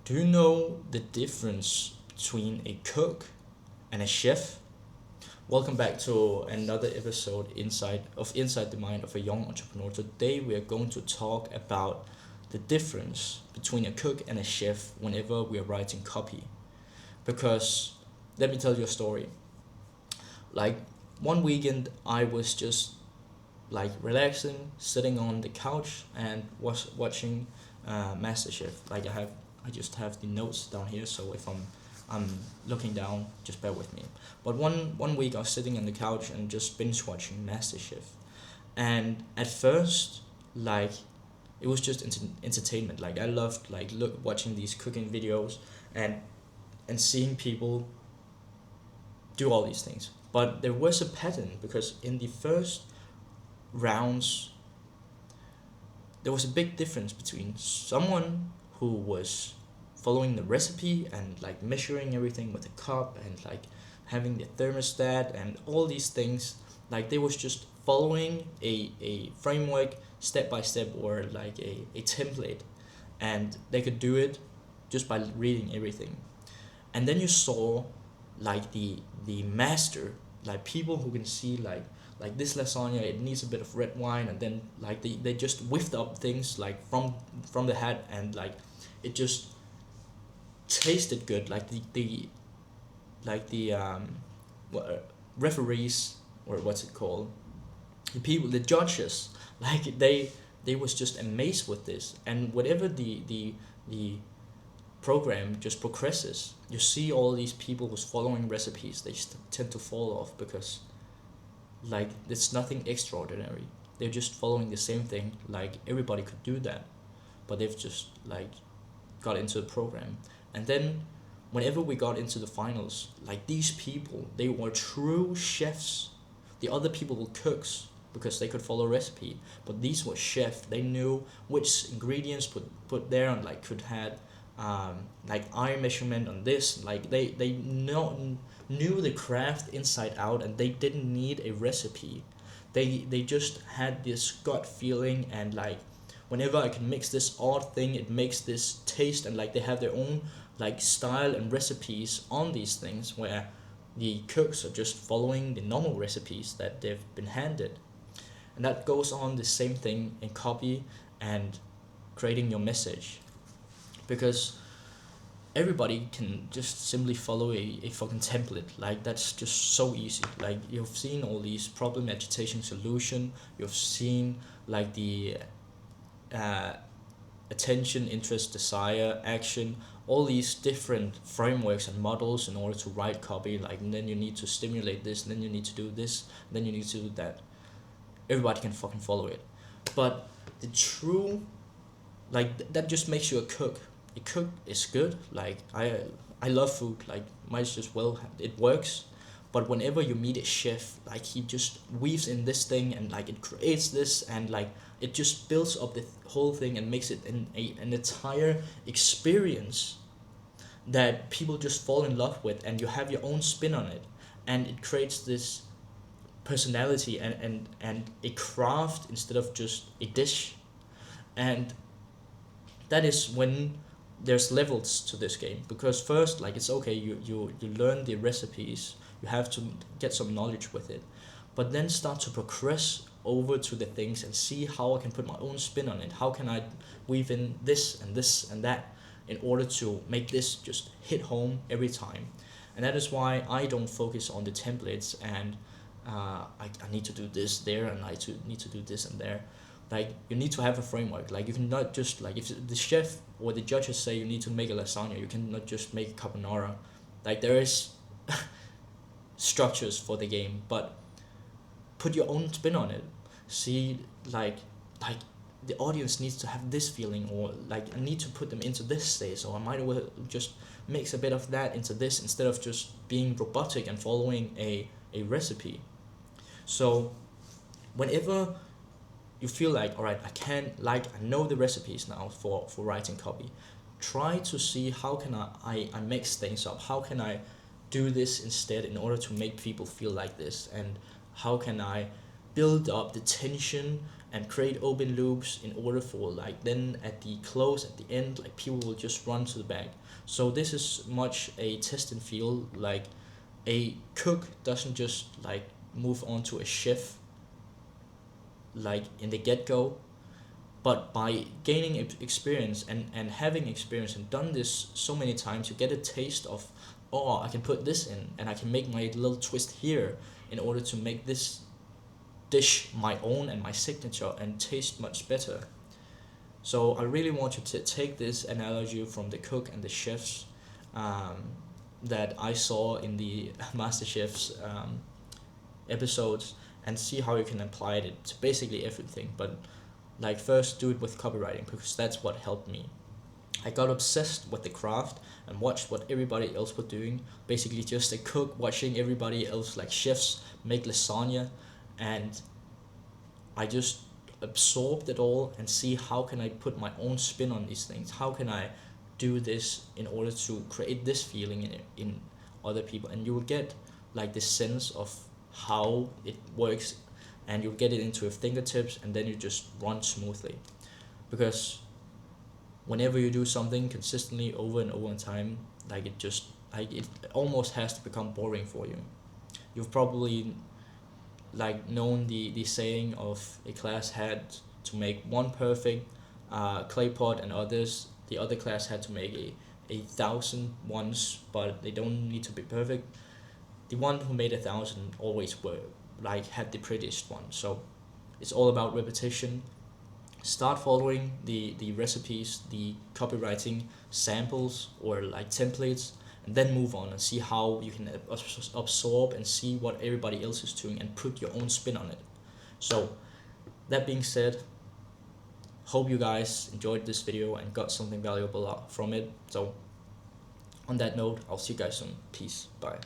Do you know the difference between a cook and a chef? Welcome back to another episode Inside the Mind of a Young Entrepreneur. Today we are going to talk about the difference between a cook and a chef whenever we are writing copy. Because let me tell you a story. Like one weekend I was just like relaxing, sitting on the couch and was watching MasterChef. I just have the notes down here, so if I'm looking down, just bear with me. But one week I was sitting on the couch and just binge watching MasterChef, and at first, like, it was just entertainment. Like I loved watching these cooking videos and seeing people do all these things. But there was a pattern because in the first rounds there was a big difference between someone who was following the recipe and like measuring everything with a cup and like having the thermostat and all these things. Like they was just following a framework step by step, or like a template, and they could do it just by reading everything. And then you saw like the master, like people who can see like this lasagna, it needs a bit of red wine, and then like they just whiffed up things like from the hat, and like it just tasted good. Like referees, or what's it called, the judges, like they was just amazed with this. And whatever the program just progresses, you see all these people who's following recipes, they tend to fall off because like it's nothing extraordinary. They're just following the same thing. Like everybody could do that, but they've just like got into the program. And then whenever we got into the finals, like these people, they were true chefs. The other people were cooks because they could follow recipe, but these were chefs. They knew which ingredients put there, and like could had like iron measurement on this. Like they knew the craft inside out, and they didn't need a recipe. They just had this gut feeling, and like whenever I can mix this odd thing, it makes this taste. And like they have their own like style and recipes on these things, where the cooks are just following the normal recipes that they've been handed. And that goes on the same thing in copy and creating your message, because everybody can just simply follow a fucking template. Like that's just so easy. Like you've seen all these problem, agitation, solution. You've seen like the uh, attention, interest, desire, action, all these different frameworks and models in order to write copy. Like, and then you need to stimulate this, and then you need to do this, and then you need to do that. Everybody can fucking follow it. But the true, that just makes you a cook. A cook is good. Like I love food. Like might just well it works. But whenever you meet a chef, like he just weaves in this thing, and like it creates this, and like it just builds up the whole thing and makes it an entire experience that people just fall in love with, and you have your own spin on it, and it creates this personality and a craft instead of just a dish. And that is when there's levels to this game, because first, like, it's okay, you learn the recipes, you have to get some knowledge with it, but then start to progress over to the things and see how I can put my own spin on it. How can I weave in this and this and that in order to make this just hit home every time? And that is why I don't focus on the templates and I need to do this there, and need to do this and there. Like you need to have a framework. Like you cannot just, like, if the chef or the judges say you need to make a lasagna, you cannot just make a carbonara. Like there is structures for the game, but put your own spin on it. See, like the audience needs to have this feeling, or like I need to put them into this state, so I might well just mix a bit of that into this instead of just being robotic and following a recipe. So whenever you feel like, all right, I know the recipes now for writing copy, try to see how can I mix things up. How can I do this instead in order to make people feel like this, and how can I build up the tension and create open loops in order for like then at the close, at the end, like people will just run to the back. So this is much a test and feel. Like a cook doesn't just like move on to a chef like in the get-go, but by gaining experience and having experience and done this so many times, you get a taste of, oh, I can put this in and I can make my little twist here in order to make this dish my own and my signature and taste much better. So I really want you to take this analogy from the cook and the chefs that I saw in the MasterChef's episodes, and see how you can apply it to basically everything. But like first do it with copywriting, because that's what helped me. I got obsessed with the craft and watched what everybody else was doing. Basically just a cook watching everybody else, like chefs, make lasagna, and I just absorbed it all and see how can I put my own spin on these things. How can I do this in order to create this feeling in other people, and you will get like this sense of how it works, and you'll get it into your fingertips, and then you just run smoothly. Because whenever you do something consistently over and over in time, like it almost has to become boring for you. You've probably like known the saying of a class had to make one perfect clay pot, and the other class had to make a 1,000 ones, but they don't need to be perfect. The one who made 1,000 always were like had the prettiest one. So it's all about repetition. Start following the recipes, the copywriting samples or like templates, and then move on and see how you can absorb and see what everybody else is doing and put your own spin on it. So that being said, hope you guys enjoyed this video and got something valuable from it. So on that note, I'll see you guys soon. Peace. Bye.